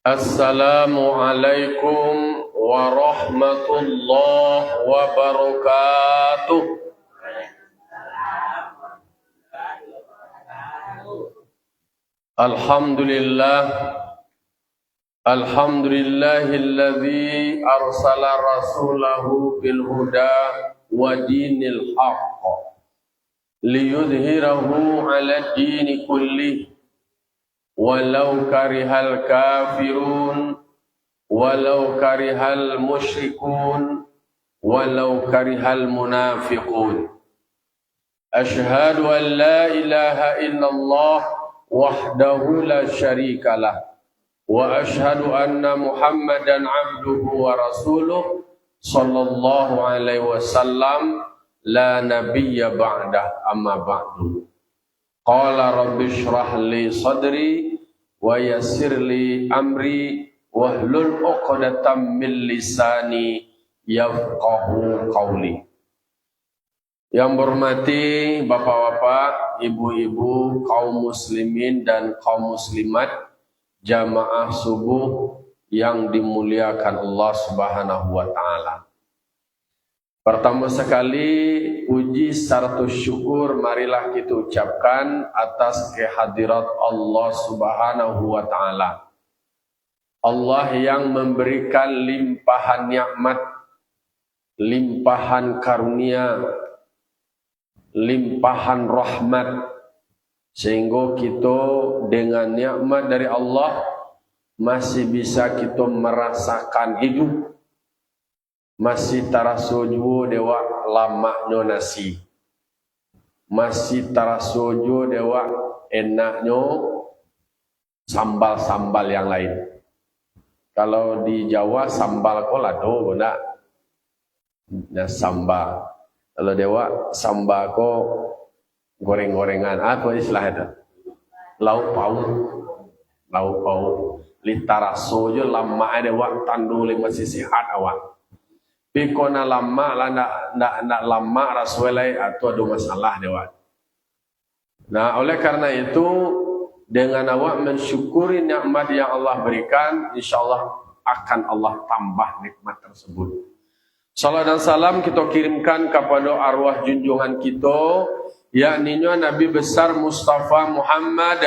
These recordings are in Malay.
Assalamualaikum warahmatullahi wabarakatuh. Alhamdulillah. Alhamdulillahilladzi arsala rasulahu bil huda wa dinil haqq liyudhhirahu 'ala dini kullih walau karihal kafirun walau karihal musyrikun walau karihal munafiqun. Asyhadu an la ilaha illallah wahdahu la syarikalah wa asyhadu anna Muhammadan abduhu wa rasuluh sallallahu alaihi wasallam la nabiyya ba'dah amma ba'du. Qala rabbi shrah li sadri wa yassir li amri wahlul 'uqdatam min lisani yafqahu qawli. Yang berhormati bapak-bapak, ibu-ibu, kaum muslimin dan kaum muslimat, jamaah subuh yang dimuliakan Allah Subhanahu wa taala. Pertama sekali, puji serta syukur marilah kita ucapkan atas kehadirat Allah Subhanahu wa taala. Allah yang memberikan limpahan nikmat, limpahan karunia, limpahan rahmat, sehingga kita dengan nikmat dari Allah masih bisa kita merasakan hidup, masih terasa jua dewa lamanya nasi, masih terasa jua dewa enaknya sambal-sambal yang lain. Kalau di Jawa sambal kolado enggak, nah sambal. Kalau dewa sambal ko goreng-gorengan, apa istilahnya? Lauk pauk, lauk pauk. Litara sojo lama ada wak tandu lima sisi hat awak. Pikona lama lah nak lama rasuelai atau ada masalah dewa. Nah, oleh karena itu dengan awak mensyukuri nikmat yang Allah berikan, insyaallah akan Allah tambah nikmat tersebut. Salam dan salam kita kirimkan kepada arwah junjungan kita, yakni Nabi besar Mustafa Muhammad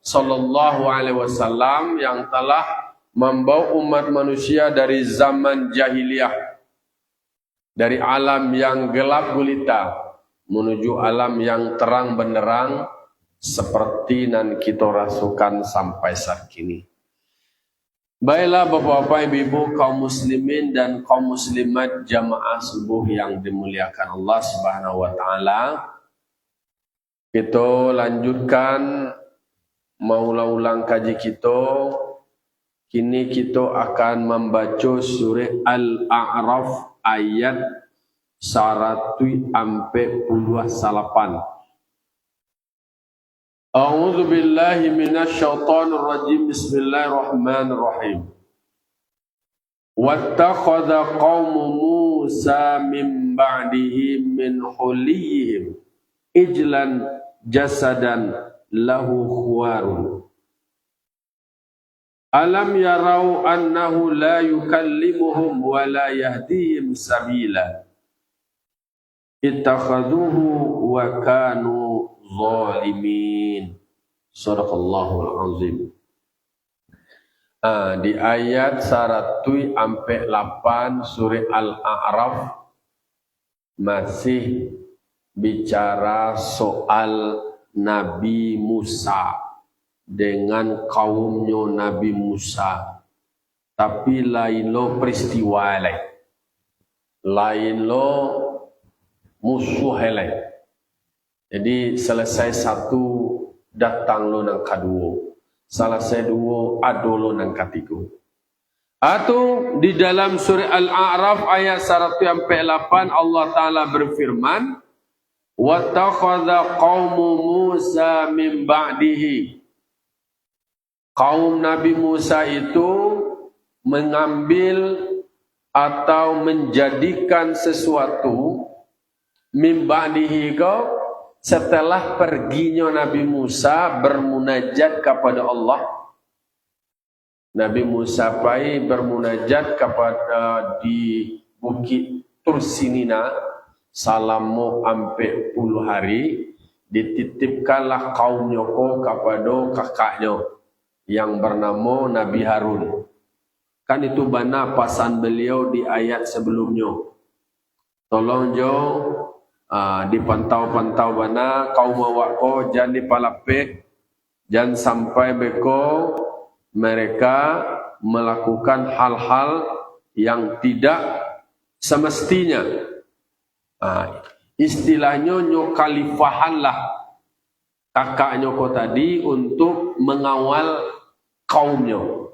sallallahu alaihi wasallam yang telah membawa umat manusia dari zaman jahiliyah, dari alam yang gelap gulita menuju alam yang terang benderang seperti yang kita rasakan sampai saat ini. Baiklah bapak-bapak, ibu-ibu, kaum muslimin dan kaum muslimat jamaah subuh yang dimuliakan Allah Subhanahu wa taala. Kita lanjutkan ulang kaji kita. Kini kita akan membaca surah Al-A'raf ayat 148. A'udzu billahi minasy syaithanir rajim. Bismillahirrahmanirrahim. Wattakhadha qaumu Musa min ba'dihi min huliyihim ijlan jasadan lahu khuwarun. Alam yarau annahu la yukallimuhum wa la yahdihim sabila. Ittakhadhuhu wa kanu zalimin. Sadaqallahul azim. Di ayat 148 surah Al-A'raf masih bicara soal Nabi Musa dengan kaumnya Nabi Musa. Tapi lain lo peristiwa lain lo musuh lain. Jadi selesai satu datang lo nang kedua, selesai dua ado lo nang ketiga. Atau di dalam surah Al-A'raf ayat 148 Allah Ta'ala berfirman, Wattakhadha qaumu Musa min ba'dihi. Kaum Nabi Musa itu mengambil atau menjadikan sesuatu min ba'dihi setelah perginya Nabi Musa bermunajat kepada Allah. Nabi Musa pai bermunajat kepada di Bukit Tursinina selama ampe 10 hari, dititipkanlah kaumnya kepada kakaknya yang bernama Nabi Harun. Kan itu bana pasan beliau di ayat sebelumnya. Tolong jo dipantau-pantau bana kaum awak ko jangan dipalapik, jangan sampai beko mereka melakukan hal-hal yang tidak semestinya. Istilahnya nyo khalifahan lah kakaknya ko tadi untuk mengawal kaumnya.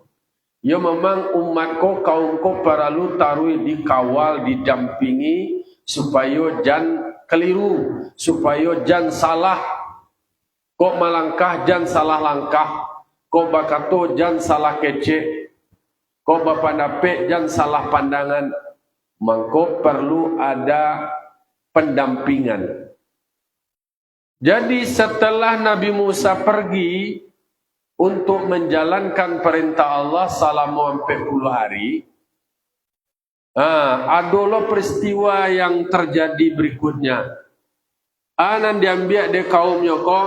Ya memang umat ko kaum ko perlu taruh dikawal, didampingi supaya jangan keliru, supaya jangan salah. Kok melangkah jangan salah langkah, kok bakato jangan salah kece, kok bapandapek jangan salah pandangan. Mangko perlu ada pendampingan. Jadi setelah Nabi Musa pergi untuk menjalankan perintah Allah selama 40 hari, adalah peristiwa yang terjadi berikutnya. Anan diambil de kaumnya ko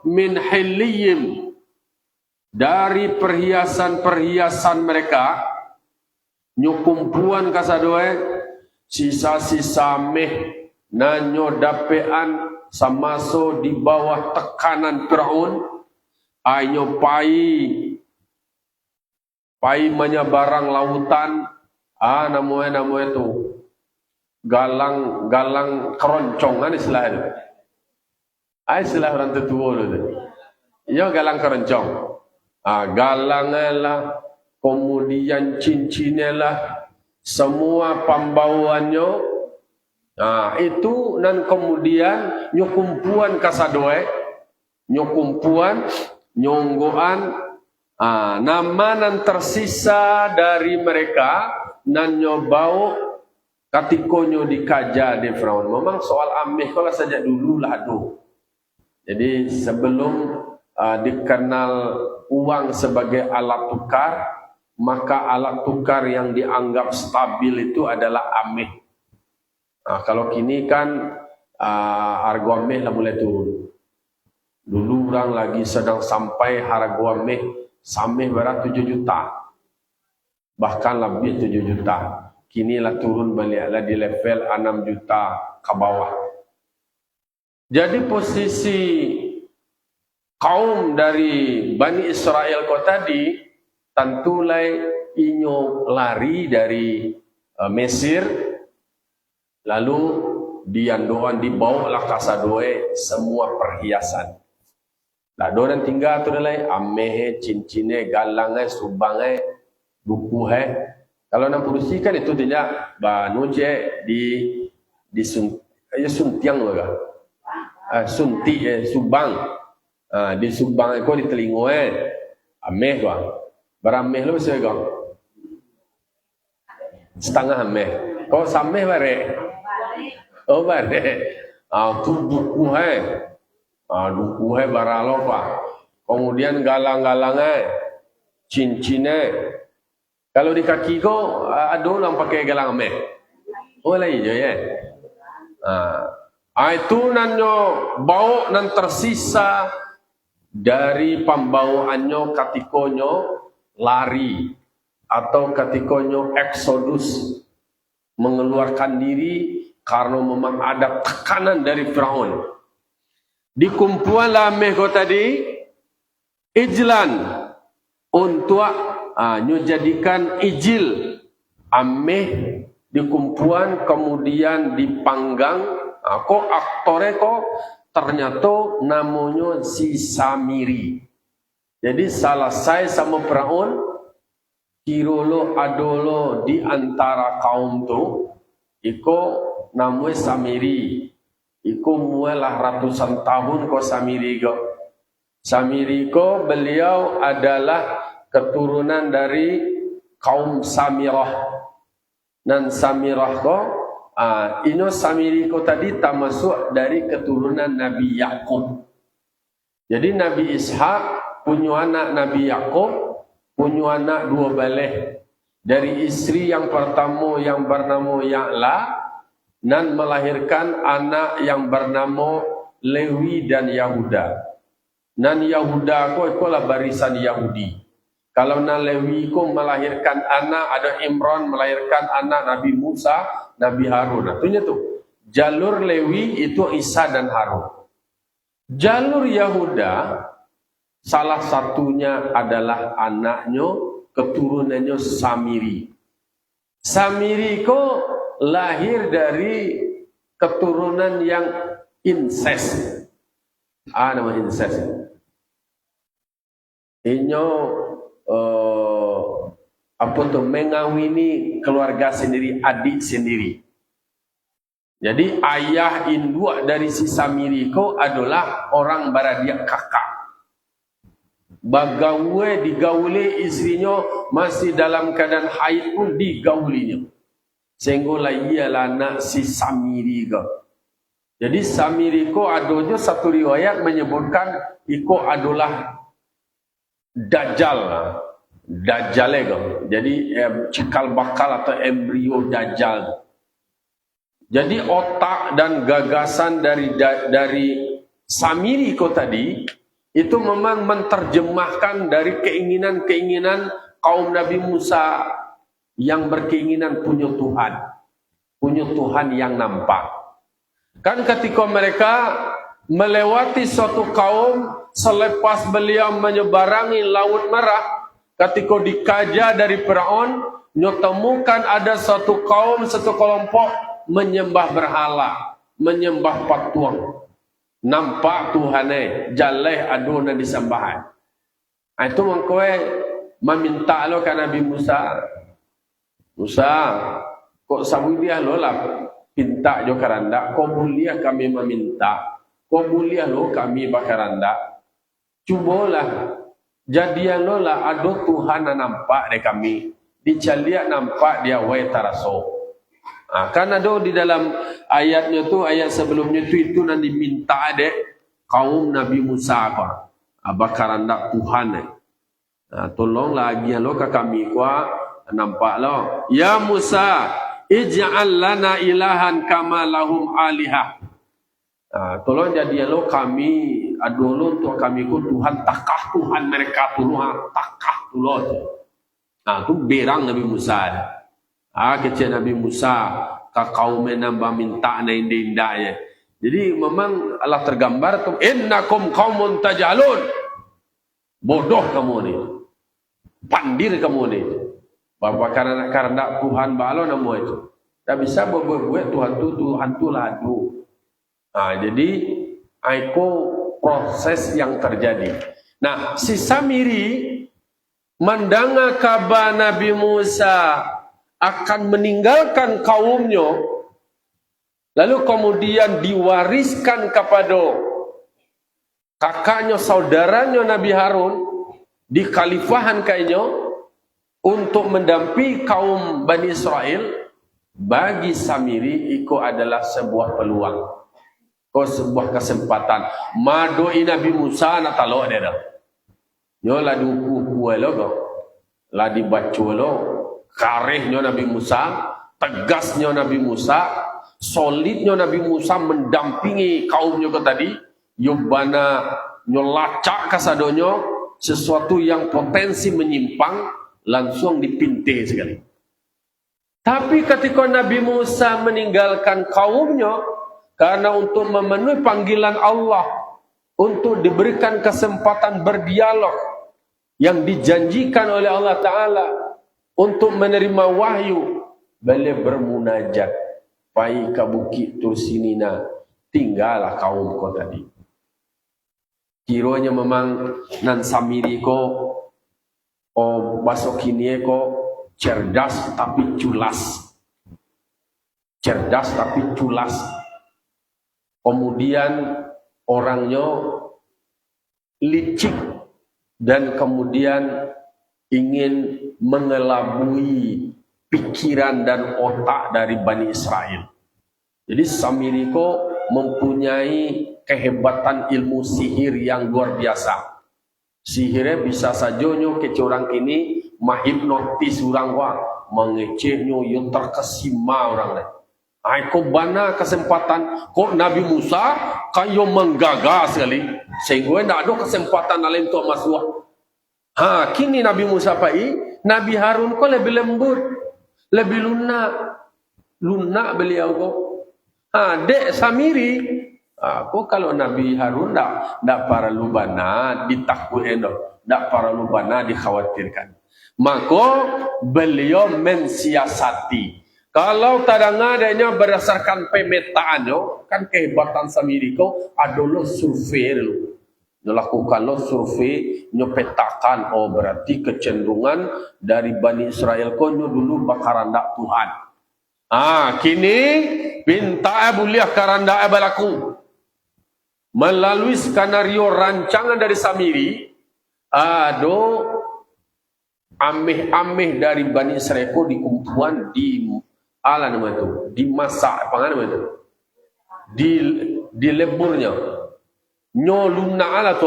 min hiliyim, dari perhiasan-perhiasan mereka, nyukumpuan kasadoe sisa-sisa meh nanyo dapean samaso di bawah tekanan Firaun, ayo pai menyebarang lautan, namanya itu galang keroncongan istilahnya. Istilah orang tua itu. Iya galang keroncong. Galangnya lah, kemudian cincinnya lah, semua pembawanya. Itu dan kemudian nyukumpuan kasadoe, nyukumpuan, nyonggoan, nama nan tersisa dari mereka nan nyobau katikonyo dikaja di Firaun. Memang soal amih kalau saja dulu lah aduh. Jadi sebelum dikenal uang sebagai alat tukar, maka alat tukar yang dianggap stabil itu adalah amih. Kalau kini kan harga amih lah mulai turun. Dulu orang lagi sedang sampai harga amih sampai berat 7 juta. Bahkan lebih 7 juta. Kini lah turun baliklah di level 6 juta ke bawah. Jadi posisi kaum dari Bani Israel ko tadi tentulah inyo lari dari Mesir, lalu diandoan dibawalah kasadoe semua perhiasan. Lah doan tinggal tu dalai ameh, cincine, galangai, subangai, buku Kalau nak produksikan itu tidak banuje di suntiang juga. Sunti subang. Di subang ko di telingo ameh ko. Barameh lo se ko. Setengah ameh. Kau sameh bare. Oh bare. Tu buku duku baralo pa. Kemudian galang-galangnya, cincinnya. Kalau di kaki ko ada orang pakai galang ameh. Oh lain je ya. Itu nanyo bau nan tersisa dari pembawaannya katikonyo lari atau katikonyo eksodus mengeluarkan diri karena memang ada tekanan dari Firaun. Dikumpulan ameh ko tadi ijlan untuk jadikan ijil ameh dikumpulan kemudian dipanggang. Kok aktore kok ternyata namanya si Samiri. Jadi selesai sama Firaun, kirolo adolo di antara kaum tu, iko namanya Samiri. Iko mualah ratusan tahun ko Samiri ko. Samiri ko beliau adalah keturunan dari kaum Samirah. Dan Samirah ko Ino Samiri ko tadi termasuk dari keturunan Nabi Yakub. Jadi Nabi Ishak punya anak Nabi Yakub, punya anak 2 baleh. Dari istri yang pertama yang bernama Ya'la, dan melahirkan anak yang bernama Lewi dan Yahuda. Dan Yahuda ko itulah barisan Yahudi. Kalau na Lewi ko melahirkan anak, ada Imran melahirkan anak Nabi Musa, Nabi Harun. Artinya tuh jalur Lewi itu Isa dan Harun. Jalur Yahuda salah satunya adalah anaknya, keturunannya Samiri. Samiri ko lahir dari keturunan yang incest. Nama incest. Inyo apa tuh, mengawini keluarga sendiri, adik sendiri. Jadi ayah induk dari si Samiri ko adalah orang baradia kakak. Bagawe digauli istrinya masih dalam keadaan haid pun digaulinya. Sehingga ialah anak si Samiri ko. Jadi Samiri ko adanya satu riwayat menyebutkan iko adalah Dajjal. Dajjal ko. Jadi cikal bakal atau embrio Dajjal. Jadi otak dan gagasan dari Samiri ko tadi itu memang menerjemahkan dari keinginan-keinginan kaum Nabi Musa yang berkeinginan punya Tuhan yang nampak. Kan ketika mereka melewati suatu kaum selepas beliau menyeberangi Laut Merah, ketika dikaja dari Firaun, nyotemukan ada satu kaum, satu kelompok menyembah berhala, menyembah patung. Nampak Tuhane jaleh aduna disembahan. Itu mengkoe meminta lo ke Nabi Musa. Musa, kok sabudiah lo lah pinta jo karanda, kok mulia kami meminta, kok mulia lo kami bakaranda. Cubalah jadian lo lah ado Tuhan nampak de kami, dicalia nampak dia wae taraso. Kan ada di dalam ayatnya tu, ayat sebelumnya itu nanti diminta dek kaum Nabi Musa ko bakaranda Tuhan. Tolong lagi lo ke kami ko nampak lo. Ya Musa, ij'al lana ilahan kama lahum alihah. Tolong jadi lo kami adolo untuk kami ko Tuhan takah Tuhan mereka Tuhan takah tulot. Tu berang Nabi Musa. Kecil Nabi Musa ke kaum menambah minta na indah ya. Jadi memang Allah tergambar tu innakum qaumun tajalun. Bodoh kamu ni. Pandir kamu ni. Bapak karena Tuhan balo namo itu. Tak bisa buat Tuhan tu ladu. Jadi itu proses yang terjadi. Nah, si Samiri mendengar kabar Nabi Musa akan meninggalkan kaumnya, lalu kemudian diwariskan kepada kakaknya, saudaranya Nabi Harun di khalifahan kayaknya untuk mendampingi kaum Bani Israel. Bagi Samiri itu adalah sebuah peluang, sebuah kesempatan. Madoi Nabi Musa na talo dia dah. Nyo la duku lo go, la dibaca lo. Karehnya Nabi Musa, tegasnya Nabi Musa, solidnya Nabi Musa mendampingi kaumnya ke tadi, yubana nyolacak kasadonyo sesuatu yang potensi menyimpang langsung dipintih sekali. Tapi ketika Nabi Musa meninggalkan kaumnya karena untuk memenuhi panggilan Allah, untuk diberikan kesempatan berdialog yang dijanjikan oleh Allah Ta'ala, untuk menerima wahyu, beliau bermunajat, pai ke bukit Tursinina, tinggallah kaum kau tadi. Kiranya memang nan Samiri ko basokini ko cerdas tapi culas. Cerdas tapi culas. Kemudian orangnya licik dan kemudian ingin mengelabui pikiran dan otak dari Bani Israel. Jadi Samiri ko mempunyai kehebatan ilmu sihir yang luar biasa. Sihirnya bisa saja nyo ke orang ini menghipnotis orang wah, mengeceh nyo yang terkesima orang lain. Ay, kok bana kesempatan kok Nabi Musa kayo menggagas sekali sehingga tidak ada kesempatan lain untuk masuk. Kini Nabi Musa Nabi Harun kok lebih lembut, lebih lunak beliau kok. Dek Samiri, kok kalau Nabi Harun tidak para lubana ditakutin, tidak para lubana dikhawatirkan. Maka beliau mensiasati. Kalau tadang adanya berdasarkan pemetaan, kan kehebatan Samiri kok adalah survei dulu. Lakukanlah survei, nyopetakan, berarti kecenderungan dari Bani Israel kok dulu bakarandak Tuhan. Kini pinta buliah karanda balaku melalui skenario rancangan dari Samiri, ado ameh-ameh dari Bani Israel kok dikumpulan di ala nama itu, dimasak apa nama itu, di leburnya, nyolumna ala tu,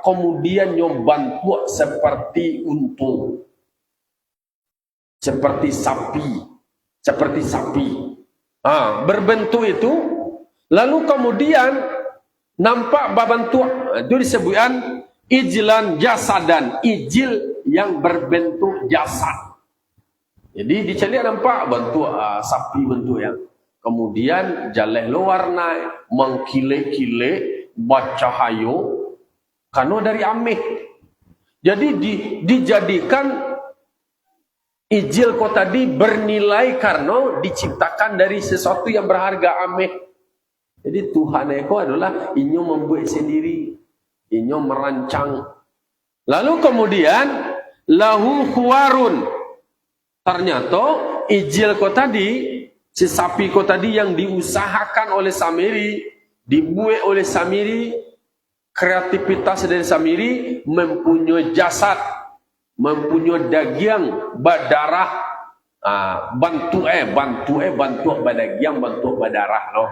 kemudian nyobantu seperti untung, seperti sapi, berbentuk itu, lalu kemudian nampak babantu itu disebutkan ijlan jasadan, ijil yang berbentuk jasad. Jadi dicari nampak bentuk sapi bentuk ya. Kemudian jaleh warna mengkile-kile baca hayo karena dari ameh. Jadi dijadikan ijil kok tadi bernilai karena diciptakan dari sesuatu yang berharga ameh. Jadi Tuhan Eko adalah inyo membuat sendiri, inyo merancang. Lalu kemudian lahu khuwarun. Ternyata ijil kok tadi, si sapi kok tadi yang diusahakan oleh Samiri, dibuat oleh Samiri, kreativitas dari Samiri mempunyai jasad, mempunyai daging, berdarah, bantu badagiang, bantu berdarah loh.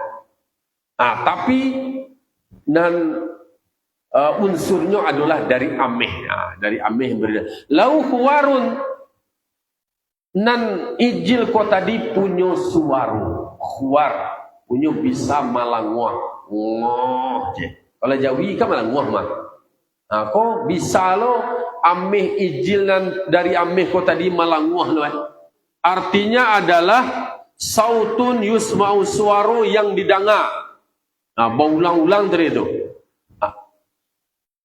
Tapi unsurnya adalah dari ameh, dari ameh berdarah. Lau khuwarun. Nan ijil kok tadi punya suara, khuar, punya bisa malanguah, ngoh je. Kalau Jawi kan malanguah mah. Kok bisa lo ameh ijil nan dari ameh kok tadi malanguah lo. Artinya adalah sautun yusma'u suara yang didengar. Berulang-ulang dari itu.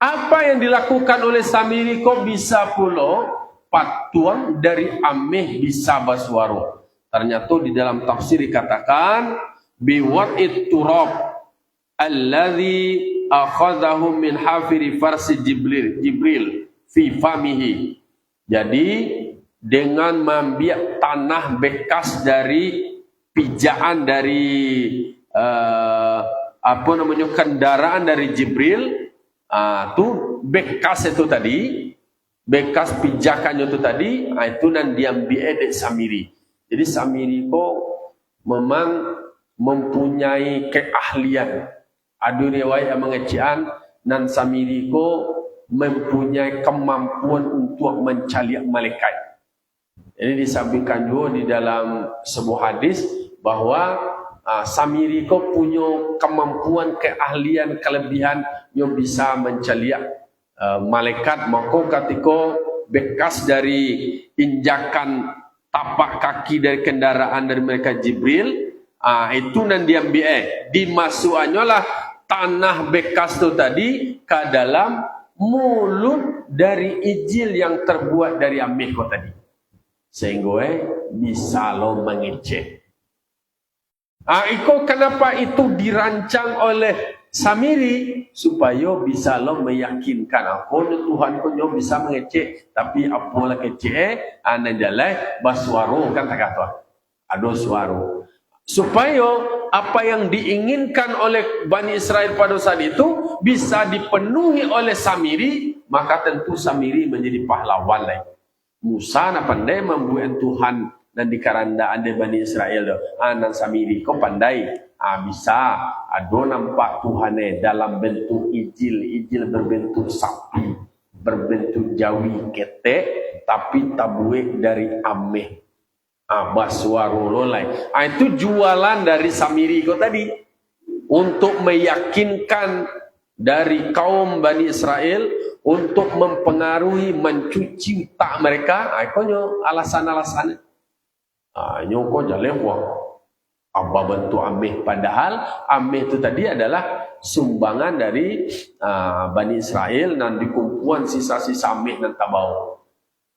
Apa yang dilakukan oleh Samiri kok bisa pula patuan dari ameh bisa baswaro. Ternyata di dalam tafsir dikatakan biwa'id turab alladhi akhadahu min hafiri farsi Jibril fi famihi. Jadi dengan mengambil tanah bekas dari pijaan dari kendaraan dari Jibril, tu bekas itu tadi, bekas pijakannya itu tadi, itu nan diambil dari Samiri. Jadi Samiri kok memang mempunyai keahlian. Ada riwayat yang mengecilkan nan Samiri kok mempunyai kemampuan untuk mencaliak malaikat. Jadi disampaikan juga di dalam sebuah hadis bahwa Samiri kok punya kemampuan, keahlian, kelebihan yang bisa mencaliak malaikat. Maka ketika bekas dari injakan tapak kaki dari kendaraan dari mereka Jibril, itu nan diambil dimasukkannya lah tanah bekas itu tadi ke dalam mulut dari ijil yang terbuat dari ameko tadi, sehingga bisa lo mengecek. Kenapa itu dirancang oleh Samiri supaya bisa lo meyakinkan Tuhan ko bisa mengecek, tapi apalah kecek adalah baswaro kan tak kata ada suara supaya apa yang diinginkan oleh Bani Israel pada saat itu bisa dipenuhi oleh Samiri. Maka tentu Samiri menjadi pahlawan lagi. Musa na pandai membuat Tuhan dan dikarandaan dari Bani Israel anan Samiri kau pandai bisa ada nampak Tuhan dalam bentuk ijil berbentuk sapi. berbentuk jawi ketek tapi tabuik dari ameh. Baswaro lolai. Itu jualan dari Samiri kau tadi untuk meyakinkan dari kaum Bani Israel untuk mempengaruhi, mencuci otak mereka. Konyo alasan-alasan. Nyoko jalan wang. Apa bentuk ameh? Padahal ameh itu tadi adalah sumbangan dari Bani Israel dan dikumpulan sisa-sisa ameh dan tabau.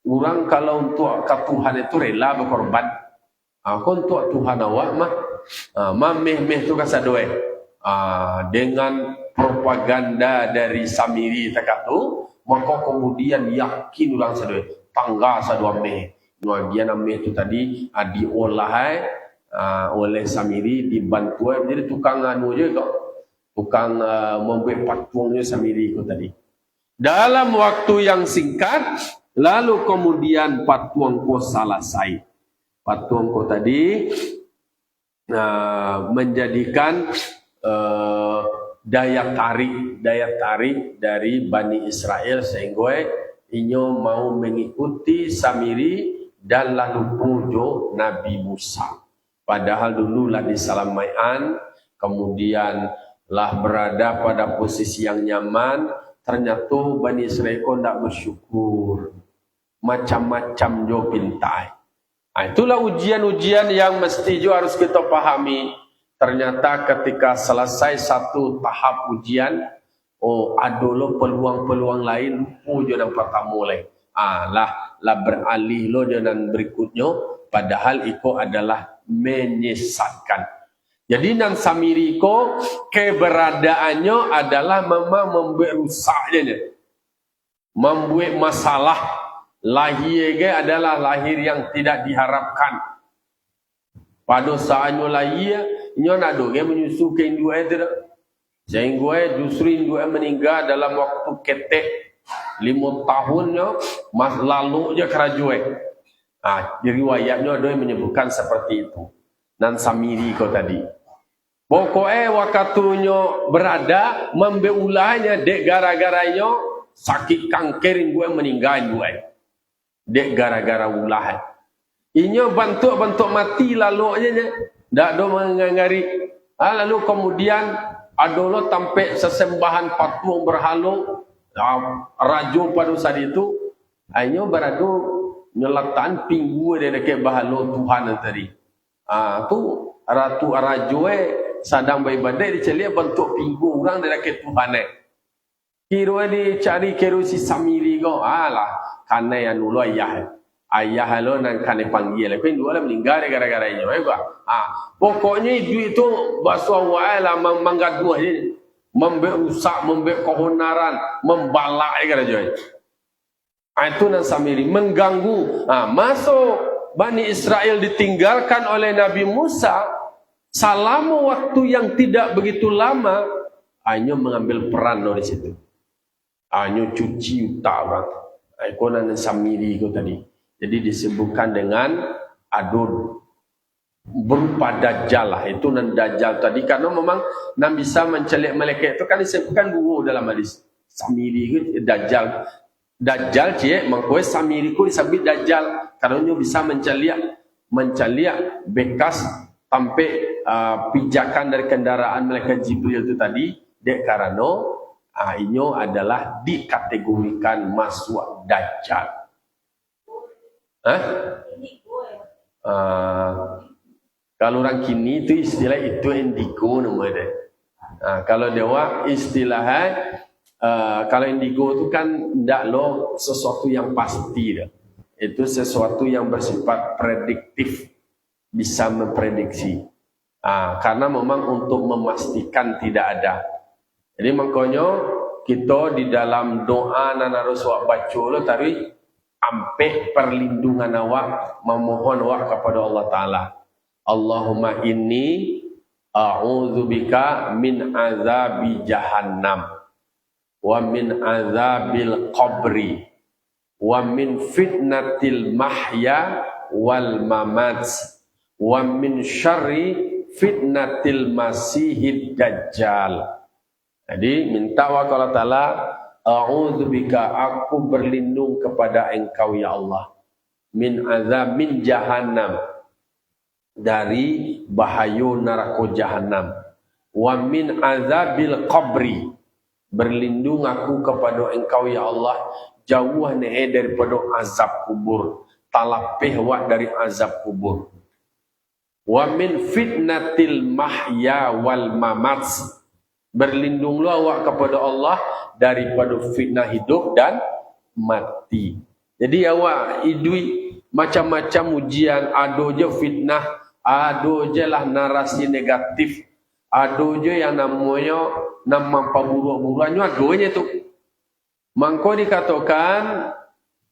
Orang kalau untuk ke Tuhan itu rela berkorban. Kau untuk Tuhan awak mah meh-meh tu kasadoe. Dengan propaganda dari Samiri takatu, maka kemudian yakin orang sadoe tangga sadua meh. Bagian ameh itu tadi diolah oleh Samiri dibantu jadi tukang anu je kok. Tukang membuat patuangnya Samiri itu tadi. Dalam waktu yang singkat, lalu kemudian patuang ko selesai. Patuang ko tadi menjadikan daya tarik dari Bani Israel sehingga inyo mau mengikuti Samiri dan lalu pujo Nabi Musa. Padahal dululah di Salamaian, kemudian lah berada pada posisi yang nyaman, ternyata Bani Israel kok tidak bersyukur. Macam-macam jo pintai. Itulah ujian-ujian yang mesti jo harus kita pahami. Ternyata ketika selesai satu tahap ujian, ada lo peluang-peluang lain, jo yang pertama mulai. Lah beralih lo dengan berikutnya, padahal itu adalah menyesatkan. Jadi nang Samiri ko keberadaannya adalah memang membuat rusaknya, membuat masalah. Lahir adalah lahir yang tidak diharapkan. Pada saatnya lahir, nyo nado ge menyusu ke induk itu. Sehingga justru induk meninggal dalam waktu ketek 5 tahunnya, mas lalu je kerajue. Riwayatnya ada yang menyebutkan seperti itu. Dan Samiri kau tadi. Pokoknya waktunya berada membeulahnya dek gara-garanya sakit kanker gue meninggal gue. Dek gara-gara ulah. Inyo bentuk mati lalu aja dak do mengangari. Lalu kemudian adolo tampe sesembahan patung berhala rajo pada saat itu inyo berado nyelatan pinggu dari dekat bahalo Tuhan tadi. Tu ratu arajoe sadang beribadah dicelia bentuk pinggu orang dari dekat Tuhan. Kira dicari kerusi Samiri go. Karena yang dulu ayah lo nang kane panggil lepas dua lah meninggal gara-gara ini. Pokoknya duit itu basuh wala manggaduh je, memberusak, membekohonaran, membalak gara-gara. Itu nang Samiri mengganggu. Masuk Bani Israel ditinggalkan oleh Nabi Musa selama waktu yang tidak begitu lama. Hanya mengambil peran di situ. Hanya cuci utara. Ikonan Samiri itu tadi. Jadi disebutkan dengan adun berupa dajjal lah. Itu nan dajjal tadi karena memang nan bisa mencelik malaikat itu kan disebutkan dua dalam hadis. Samiri itu dajjal. Dajjal cie mengkoe Samiri ku disebut dajjal karena dia bisa menceliak bekas sampai pijakan dari kendaraan malaikat Jibril itu tadi dek karena ini adalah dikategorikan masuk dajjal. Kalau orang kini itu istilah itu indigo namanya. Kalau dewa istilahnya kalau indigo itu kan tidak lo sesuatu yang pasti dah. Itu sesuatu yang bersifat prediktif, bisa memprediksi. Karena memang untuk memastikan tidak ada. Jadi makanya kita di dalam doa nan harus baca lo tadi ampe perlindungan awak memohon awak kepada Allah Taala. Allahumma inni a'udzubika min azabi jahannam wa min azabil qabri wa min fitnatil mahya wal mamat wa min syarri fitnatil masihid dajjal. Jadi minta wa Allah Ta'ala A'udzubika, aku berlindung kepada Engkau ya Allah, min azab min jahannam, dari bahayu neraka jahanam, wa min azabil qabri, berlindung aku kepada Engkau ya Allah, jauh daripada azab kubur, talapih wak dari azab kubur. Wa min fitnatil mahya wal mamat, berlindunglah awak kepada Allah daripada fitnah hidup dan mati. Jadi awak idui macam-macam ujian, ada je fitnah, ada je lah narasi negatif, ada je yang namanya nama buruk-buruknya, adanya tu. Mangko dikatakan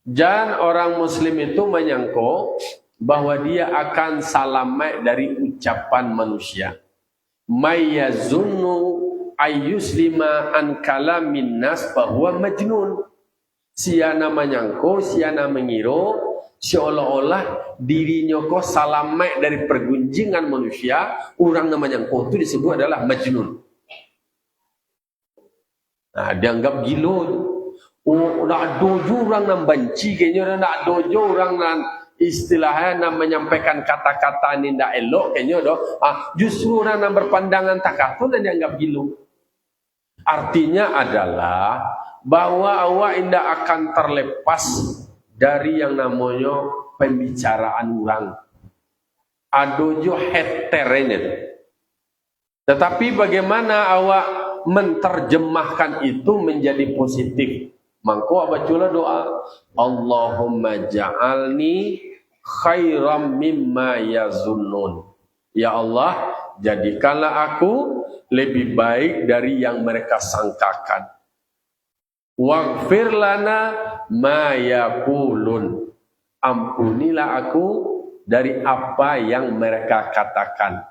jangan orang muslim itu menyangka bahwa dia akan selamat dari ucapan manusia. Mayyazunnu ayyuslima an kalamin nas bahwa majnun. Siana menyangka, siana mengira seolah-olah dirinya kok selamat dari pergunjingan manusia. Orang namanya kau itu disebut adalah majnun. Nah, dianggap gila tu. Oh, nak dojo orang nak benci kayaknya, nak dojo orang nak istilahnya nak menyampaikan kata-kata ni tidak elok kayaknya doh. Justru orang nak berpandangan takatun dan dianggap gila. Artinya adalah bahwa awak tidak akan terlepas dari yang namanya pembicaraan orang. Adojo heterenya. Tetapi bagaimana awak menterjemahkan itu menjadi positif? Mangko bacalah doa, Allahumma ja'alni khairam mimma yazunnun. Ya Allah, jadikanlah aku lebih baik dari yang mereka sangkakan. Waghfir lana ma yaqulun. Ampunilah aku dari apa yang mereka katakan.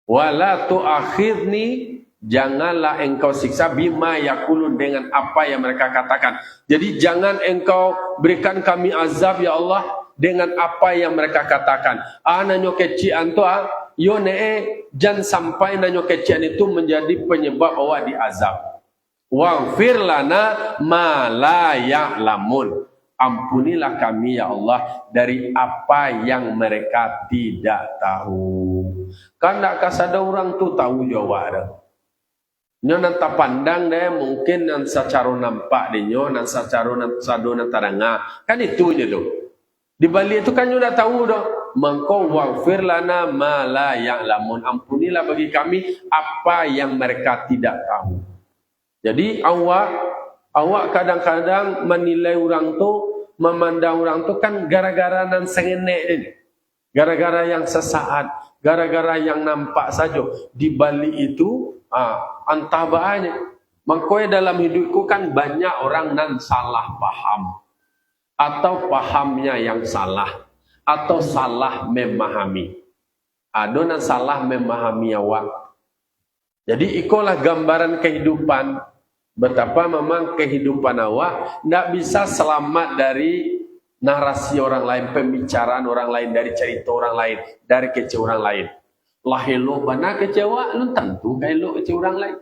Wala tu'akhidni, janganlah engkau siksa bima yaqulun, dengan apa yang mereka katakan. Jadi jangan engkau berikan kami azab ya Allah dengan apa yang mereka katakan. Nanyo kecian tu yo jangan sampai nanyo kecian itu menjadi penyebab awak diazab. Waghfir lana ma la ya'lamun. Ampunilah kami ya Allah dari apa yang mereka tidak tahu. Kan nak kasada orang tu tahu jawab dah. Nyo nanta pandang deh, mungkin nan secara nampak deh nyo, nan secara sado nan taranga. Kan itu je tu. Di balik itu kan nyo dah tahu dah. Mangko waghfir lana ma la ya'lamun. Ampunilah bagi kami apa yang mereka tidak tahu. Jadi awak kadang-kadang menilai orang tu, memandang orang tu kan gara-gara nan sengenek ini. Gara-gara yang sesaat, gara-gara yang nampak saja. Di balik itu entah banyak. Makanya dalam hidupku kan banyak orang nan salah paham, atau pahamnya yang salah, atau salah memahami. Ada nan salah memahami awak. Jadi ikolah gambaran kehidupan. Betapa memang kehidupan awak tidak bisa selamat dari narasi orang lain, pembicaraan orang lain, dari cerita orang lain, dari kecewa orang lain. Lahilo bana kecewa, lu tentu kailo kecewa orang lain.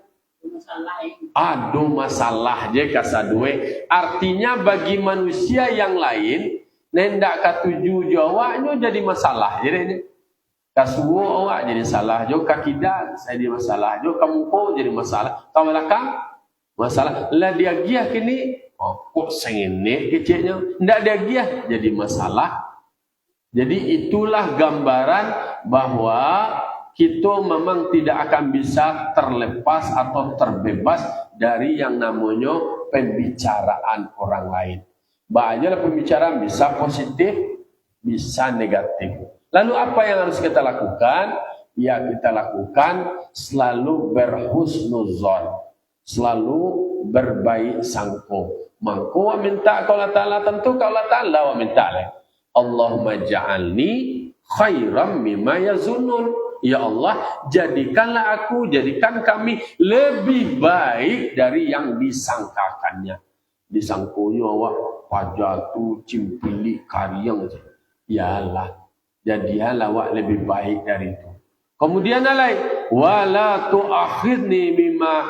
Aduh masalah je kasadue. Artinya bagi manusia yang lain, nendak katuju jawabnya jadi masalah. Jadi kasuo awak jadi salah, jo kakidan saya jadi masalah, jo kamuko jadi masalah, kamalakang masalah. Lah dia giah kini, kok sengene keceknya, ndak dia giah jadi masalah. Jadi itulah gambaran bahwa kita memang tidak akan bisa terlepas atau terbebas dari yang namanya pembicaraan orang lain. Banyak pembicaraan bisa positif, bisa negatif. Lalu apa yang harus kita lakukan? Ya kita lakukan selalu berhusnuzon, selalu berbaik sangko. Mangko minta kau Ta'ala, tentu kau Ta'ala wa minta lah. Allahumma ja'alni khairam mimma yazunnun. Ya Allah, jadikanlah aku, jadikan kami lebih baik dari yang disangkakannya. Disangkonya awak pajatu, cimpili, karyang. Yalah, jadilah awak lebih baik dari itu. Kemudian alai wala tu'akhidni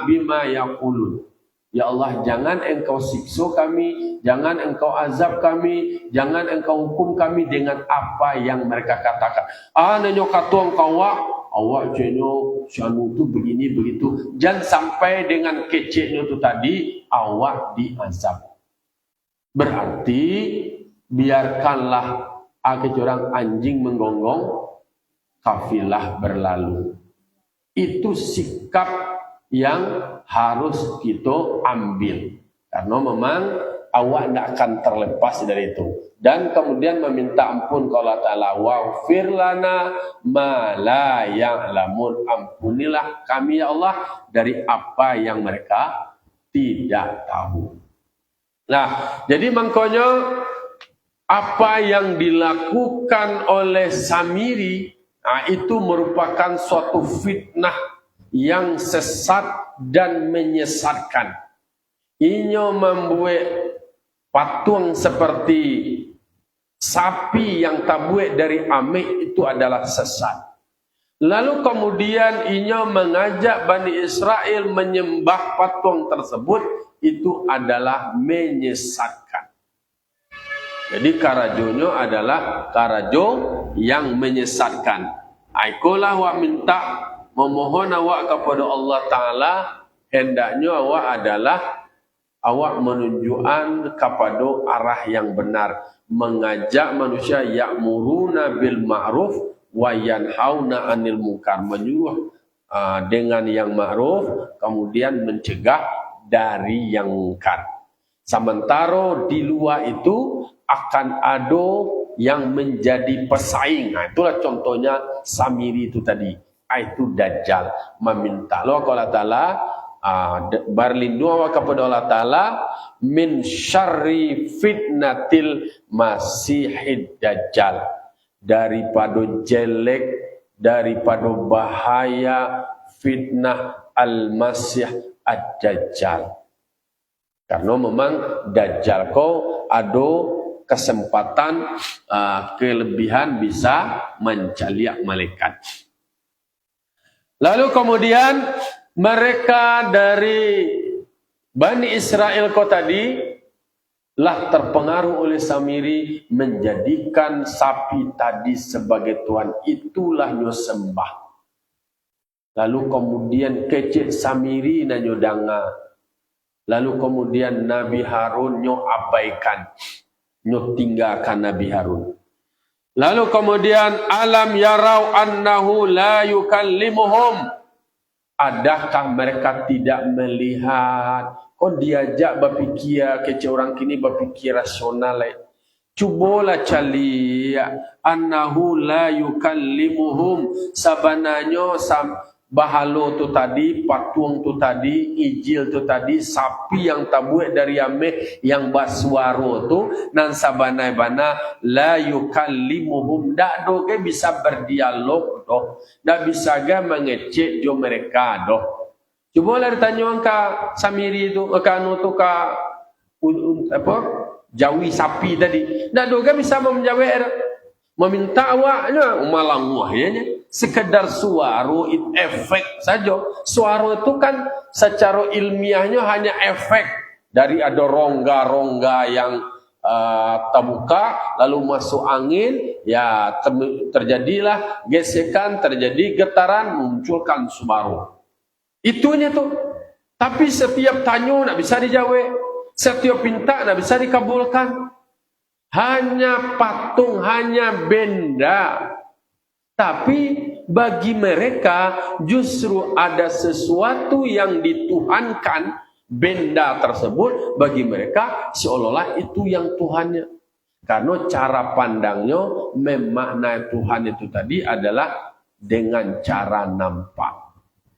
bima yaqulun. Ya Allah, jangan engkau siksa kami, jangan engkau azab kami, jangan engkau hukum kami dengan apa yang mereka katakan. Nanyo katuang kawa, awak jenyo syanu tu begini begitu. Jangan sampai dengan keceknya tu tadi, awak diazab. Berarti biarkanlah orang anjing menggonggong, kafilah berlalu. Itu sikap yang harus kita ambil, karena memang awak tidak akan terlepas dari itu. Dan kemudian meminta ampun kepada Allah Ta'ala, waghfir lana ma la ya'lamun, ampunilah kami ya Allah dari apa yang mereka tidak tahu. Nah, jadi makanya apa yang dilakukan oleh Samiri, itu merupakan suatu fitnah yang sesat dan menyesatkan. Inyo membuat patung seperti sapi yang tabuik dari amik, itu adalah sesat. Lalu kemudian inyo mengajak Bani Israel menyembah patung tersebut, itu adalah menyesatkan. Jadi karajonyo adalah karajo yang menyesatkan. Aikulah wa minta memohon awak kepada Allah Ta'ala, hendaknya awak adalah awak menunjukkan kepada arah yang benar, mengajak manusia ya'muruna bil ma'ruf wa yanhauna 'anil munkar, menyuruh dengan yang ma'ruf, kemudian mencegah dari yang munkar. Sementara di luar itu akan ada yang menjadi pesaing. Itulah contohnya Samiri itu tadi. Itu Dajjal, meminta Allah Ta'ala, berlindung kepada Allah Ta'ala min syarri fitnatil masihid Dajjal, daripada jelek, daripada bahaya fitnah al-masih ad-Dajjal. Karena memang Dajjal kau ada kesempatan, kelebihan bisa mencaliak malaikat. Lalu kemudian mereka dari Bani Israel kau tadi lah terpengaruh oleh Samiri, menjadikan sapi tadi sebagai Tuhan. Itulah nyo sembah. Lalu kemudian kecil Samiri na nyo danga. Lalu kemudian Nabi Harun nyo abaikan, nyo tinggalkan Nabi Harun. Lalu kemudian alam yarau annahu la yukallimuhum, adakah mereka tidak melihat? Kau diajak berfikir, kecil orang kini berfikir rasional. Cubalah cari annahu la yukallimuhum, sabananya bahalo tu tadi, patung tu tadi, ijil tu tadi, sapi yang tabuik dari ameh yang baswaro tu, nan sabanai bana la yukallimuhum, dak doge bisa berdialog doh, dak bisa ga mengecek jo mereka doh. Cuba lah ditanya ka Samiri tu, anu tu ka apa? Jawi sapi tadi, dak doge bisa menjawab, meminta awaknya malang wahyanya. Sekedar suara efek saja. Suara itu kan secara ilmiahnya hanya efek dari ada rongga-rongga yang terbuka lalu masuk angin, ya terjadilah gesekan, terjadi getaran, munculkan suara. Itunya tuh. Tapi setiap tanya nak bisa dijawab, setiap pinta nak bisa dikabulkan. Hanya patung, hanya benda. Tapi bagi mereka justru ada sesuatu yang dituhankan, benda tersebut bagi mereka seolah-olah itu yang Tuhannya. Karena cara pandangnya memaknai Tuhan itu tadi adalah dengan cara nampak.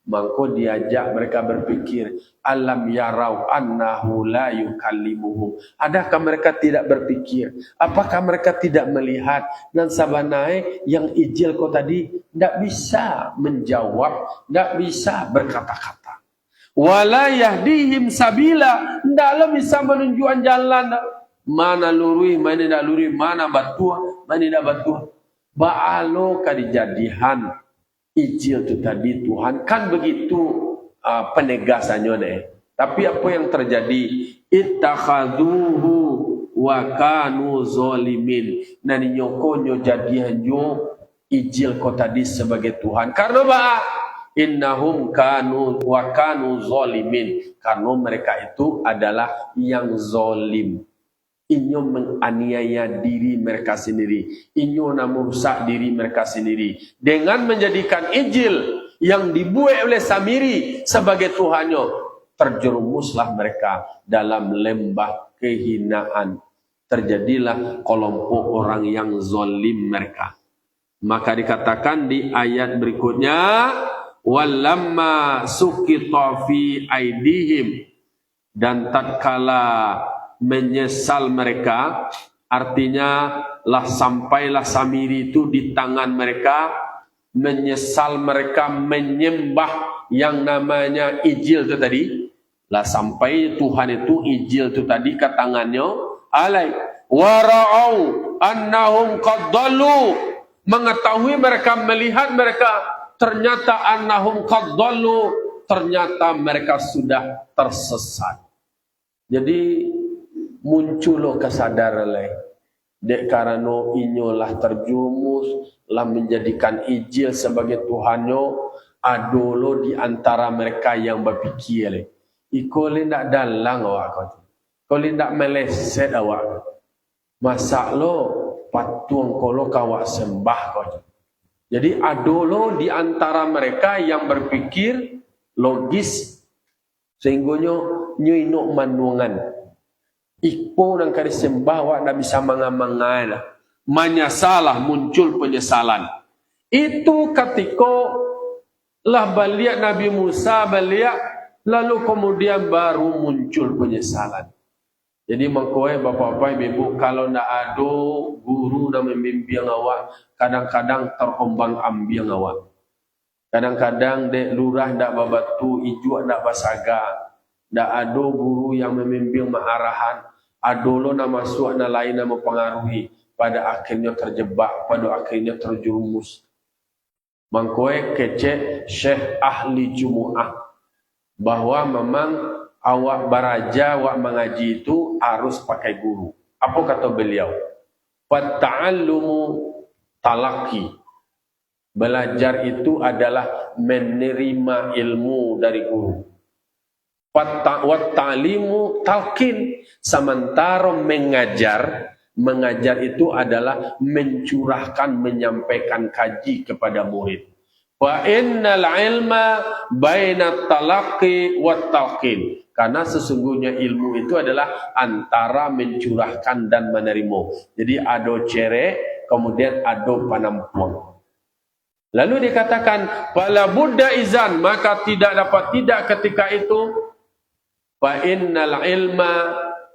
Maka diajak mereka berpikir, alam yarau annahu la yukallimuhum. Adakah mereka tidak berpikir? Apakah mereka tidak melihat? Dan sabanai yang ijil kau tadi tidak bisa menjawab, tidak bisa berkata-kata. Wala yahdihim sabila, tidaklah bisa menunjukkan jalan. Mana lurus, mana tidak lurus, mana batuah, mana tidak batuah. Ba'alo kadijadihan ijil itu tadi Tuhan, kan begitu penegasannya deh. Tapi apa yang terjadi? Ittakhaduhu wa kanu zalimin. Nani nyokonyo jadianyo ijil ko tadi sebagai Tuhan. Karena apa? Innahum kanu wa kanu zalimin. Karena mereka itu adalah yang zalim. Inyo menganiaya diri mereka sendiri. Inyo merusak diri mereka sendiri. Dengan menjadikan ijil yang dibuat oleh Samiri sebagai Tuhannya, terjerumuslah mereka dalam lembah kehinaan. Terjadilah kelompok orang yang zalim mereka. Maka dikatakan di ayat berikutnya, walamma suqita fi aidihim, dan tatkala menyesal mereka, artinya sampailah Samiri itu di tangan mereka, menyesal mereka menyembah yang namanya ijil itu tadi, sampai Tuhan itu ijil itu tadi ke tangannya, alai wara'au annahum qad dallu, mengetahui mereka, melihat mereka, ternyata annahum qad dallu, ternyata mereka sudah tersesat. Jadi muncul kesadaran dek karena inyolah terjumus lah menjadikan ijil sebagai Tuhannya, adolo di antara mereka yang berpikir ikole ndak dalang awak kau ndak meleset awak, masa lo patung kolo kawak sembah kau. Jadi adolo di antara mereka yang berpikir logis, sehingga nyo manungan ikpo nang kari sembah wak ndak bisa mangamangai lah. Menyesalah, muncul penyesalan. Itu ketika lah baliak Nabi Musa baliak, lalu kemudian baru muncul penyesalan. Jadi mengkoe bapak-bapak ibu, kalau ndak ada guru yang membimbing awak, kadang-kadang terombang ambing awak. Kadang-kadang dek lurah ndak babatu, ijuk ndak basaga. Ndak ada guru yang membimbing mengarahan. Adolo nama masuk na lain nama mempengaruhi, pada akhirnya terjebak, pada akhirnya terjerumus. Mangkoe kece Syekh ahli Jumu'ah bahwa memang awak baraja, awak mengaji itu harus pakai guru. Apa kata beliau? Fatta'allumu talaqi. Belajar itu adalah menerima ilmu dari guru. Watta'limu talqin, sementara mengajar itu adalah mencurahkan, menyampaikan kaji kepada murid. Wa innal ilma baina talaqqi wat talqin, karena sesungguhnya ilmu itu adalah antara mencurahkan dan menerima. Jadi ada cere, kemudian ada panampuan. Lalu dikatakan fala budda izan, maka tidak dapat tidak ketika itu fa innal ilma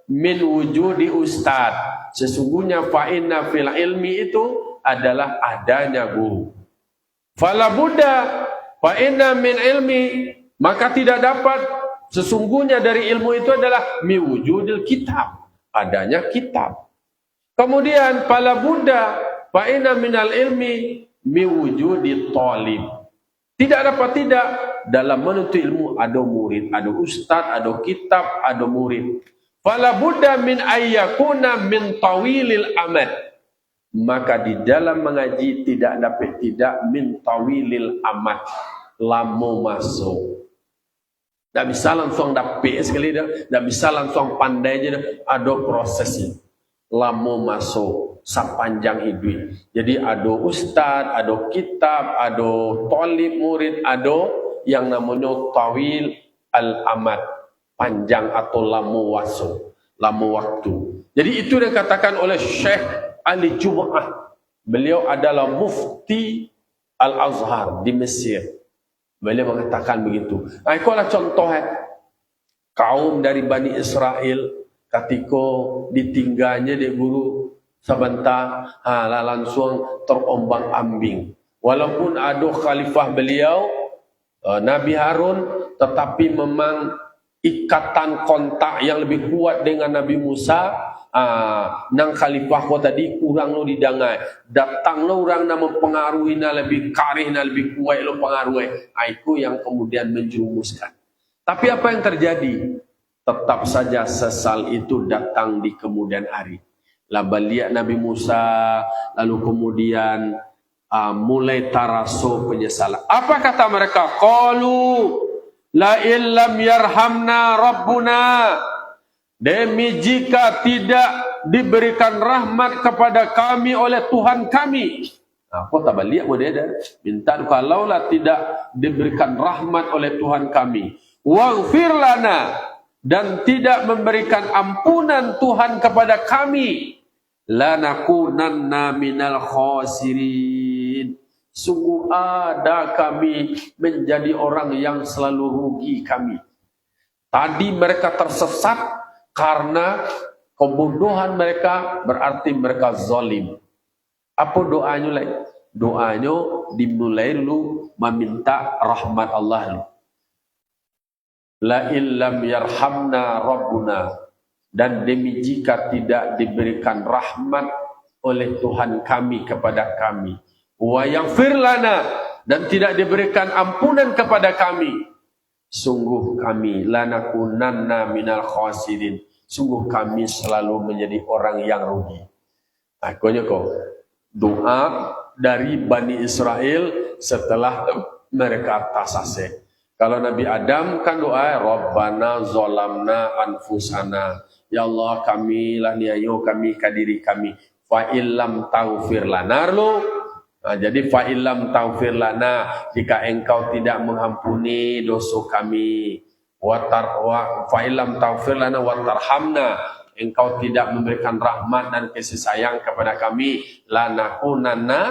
min wujudi ustad, sesungguhnya fa inna fil ilmi itu adalah adanya guru. Fala budda fa inna min ilmi, maka tidak dapat sesungguhnya dari ilmu itu adalah mi wujudil kitab, adanya kitab. Kemudian fala budda fa inna minal ilmi mi wujudi talib, tidak dapat tidak dalam menuntut ilmu ada murid, ada ustaz, ada kitab, ada murid. Fala budda min ayyakuna min tawilil amad, maka di dalam mengaji tidak dapat tidak min tawilil amad, lama masuk. Tak bisa langsung dapat sekali dah, tak bisa langsung pandai je dah, ada prosesnya. Lama masuk sepanjang hidup. Jadi ada ustaz, ada kitab, ada talib murid, ada yang namanya tawil al-amad, panjang atau lama waktu. Jadi itu yang dikatakan oleh Syekh ahli Jumu'ah. Beliau adalah mufti Al-Azhar di Mesir. Beliau mengatakan begitu. Itulah contoh kaum dari Bani Israel ketika ditinggalnya di guru sebentar, langsung terombang ambing. Walaupun ada khalifah beliau Nabi Harun, tetapi memang ikatan kontak yang lebih kuat dengan Nabi Musa. Nang khalifah ko tadi kurang lo didangai, datang lo orang nama pengaruhi na lebih karih na lebih kuat lo pengaruhi. Itu yang kemudian menjerumuskan. Tapi apa yang terjadi? Tetap saja sesal itu datang di kemudian hari. Lalu Nabi Musa, lalu kemudian mulai taraso penyesalan. Apa kata mereka? Qalu la illam yarhamna rabbuna. Demi jika tidak diberikan rahmat kepada kami oleh Tuhan kami. Aku tak balik boleh dah. Minta kalaulah tidak diberikan rahmat oleh Tuhan kami. Waghfir lana, dan tidak memberikan ampunan Tuhan kepada kami, lanakunanna minal khasirin. Sungguh ada kami menjadi orang yang selalu rugi kami. Tadi mereka tersesat karena kebodohan mereka, berarti mereka zalim. Apa doanya lagi? Doanya dimulai dulu meminta rahmat Allah dulu. La illam yarhamna rabbuna, dan demi jika tidak diberikan rahmat oleh Tuhan kami kepada kami, wa yaghfir lana, dan tidak diberikan ampunan kepada kami, sungguh kami lanakunanna minal khasirin, sungguh kami selalu menjadi orang yang rugi. Akhirnya doa dari Bani Israel setelah mereka tasaseh. Kalau Nabi Adam kan doa Rabbana zolamna anfusana, ya Allah kami lah niayo kami kadiri kami, fa illam taghfir lana lo. Jadi fa illam taghfir lana, jika engkau tidak mengampuni dosa kami, fa illam taghfir lana wa tarhamna, engkau tidak memberikan rahmat dan kasih sayang kepada kami, lanakunanna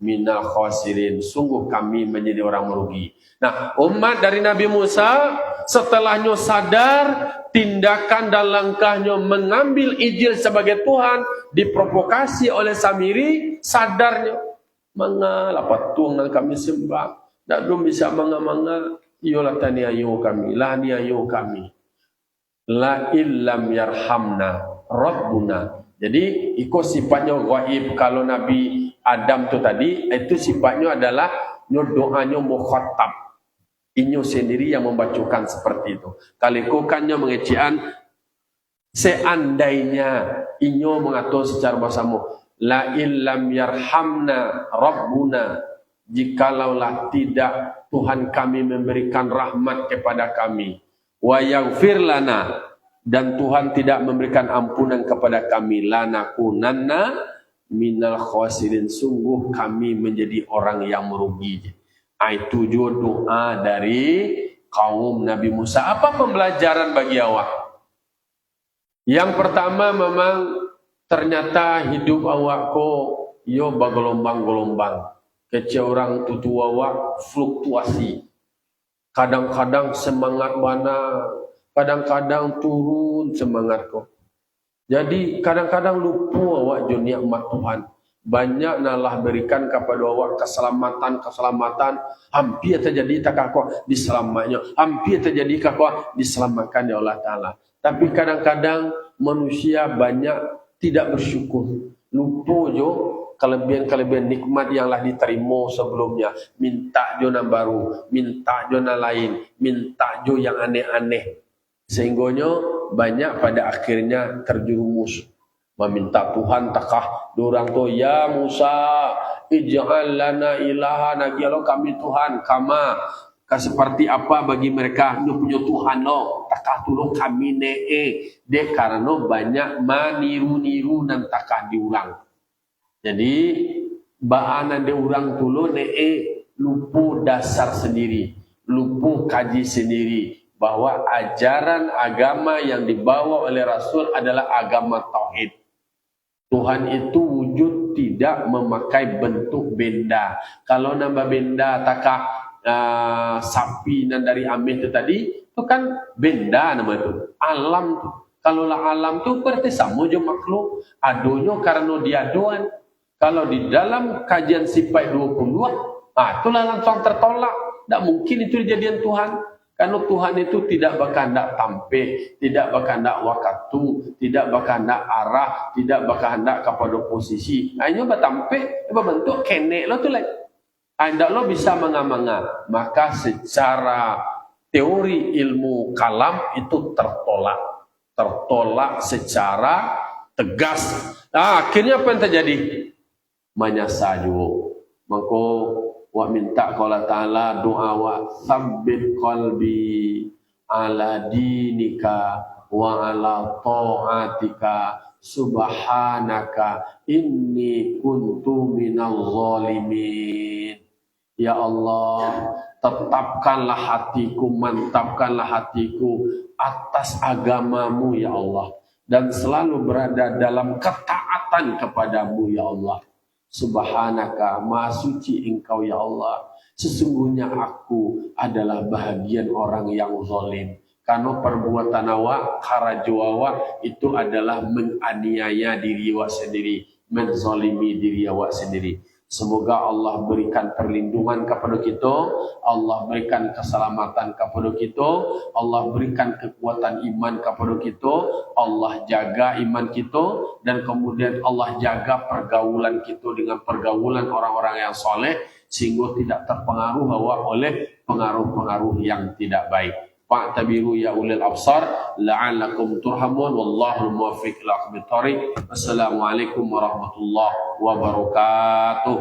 minal khasirin, sungguh kami menjadi orang merugi. Nah, umat dari Nabi Musa setelahnya sadar tindakan dan langkahnya mengambil Ijil sebagai Tuhan diprovokasi oleh Samiri, sadarnya mangala patuang yang kami sembah tak belum bisa manga-manga, iyalah tani ayo kami, lah ni ayo kami, la illam yarhamna rabbuna. Jadi ikut sifatnya gaib. Kalau Nabi Adam tu tadi, itu sifatnya adalah doanya mukhatab. Inyo sendiri yang membacakan seperti itu. Kalikukannya mengecian, seandainya inyo mengatur secara bersama, la illam yarhamna rabbuna, jikalaulah tidak Tuhan kami memberikan rahmat kepada kami, wa yaghfir lana, dan Tuhan tidak memberikan ampunan kepada kami, lanakunanna minal khasirin, sungguh kami menjadi orang yang merugi. Itu juga doa dari kaum Nabi Musa. Apa pembelajaran bagi awak? Yang pertama, memang ternyata hidup awak yo bergelombang-gelombang. Kecil orang tutu awak fluktuasi. Kadang-kadang semangat mana, kadang-kadang turun semangat kau. Jadi kadang-kadang lupa awak jo nikmat Tuhan. Banyak nalah berikan kepada awak keselamatan, hampir terjadi tak kau diselamatnya, hampir terjadi kau diselamatkan oleh Allah Taala. Tapi kadang-kadang manusia banyak tidak bersyukur, lupa jo kelebihan-kelebihan nikmat yang telah diterima sebelumnya, minta jo yang baru, minta jo yang lain, minta jo yang aneh-aneh, sehingga banyak pada akhirnya terjerumus meminta Tuhan takah dorang tu, ya Musa ij'al lana ilahan, agialo kami Tuhan kama, seperti apa bagi mereka nu punya Tuhan lo, takah tolong kami dek, karena banyak maniru-niru dan takah diulang. Jadi baanan de urang tulo lupa dasar sendiri, lupa kaji sendiri, bahwa ajaran agama yang dibawa oleh Rasul adalah agama tauhid. Tuhan itu wujud, tidak memakai bentuk benda. Kalau nambah benda takah sapi dan dari ambil itu tadi, itu kan benda nama itu. Alam tu. Kalau lah alam tu berarti sama je makhluk. Adonya karena dia doan. Kalau di dalam kajian sifat 22, itulah langsung tertolak. Tak mungkin itu kejadian Tuhan. Karena Tuhan itu tidak berkehendak tampil, tidak berkehendak waktu, tidak berkehendak arah, tidak berkehendak kepada posisi. Hanya bertampil, berbentuk kenek lo tu lagi. Anda lo bisa mengamanga. Maka secara teori ilmu kalam itu tertolak secara tegas. Nah, akhirnya apa yang terjadi? Manyasaju. Maka wa minta qala ta'ala doa wa sabbit qalbi ala dinika wa ala ta'atika subhanaka inni kuntu minal zalimin. Ya Allah, tetapkanlah hatiku, mantapkanlah hatiku atas agamamu ya Allah, dan selalu berada dalam ketaatan kepadamu ya Allah. Subhanaka, maha suci engkau ya Allah, sesungguhnya aku adalah bahagian orang yang zalim. Karena perbuatan awak, karajuawa itu adalah menganiaya diri awak sendiri, menzalimi diri awak sendiri. Semoga Allah berikan perlindungan kepada kita, Allah berikan keselamatan kepada kita, Allah berikan kekuatan iman kepada kita, Allah jaga iman kita, dan kemudian Allah jaga pergaulan kita dengan pergaulan orang-orang yang soleh, sehingga tidak terpengaruh oleh pengaruh-pengaruh yang tidak baik. Fa'tabiru ya ulil absar la'allakum turhamun wallahu muwaffiq ila aqwamit thoriq. Wassalamualaikum warahmatullahi wabarakatuh.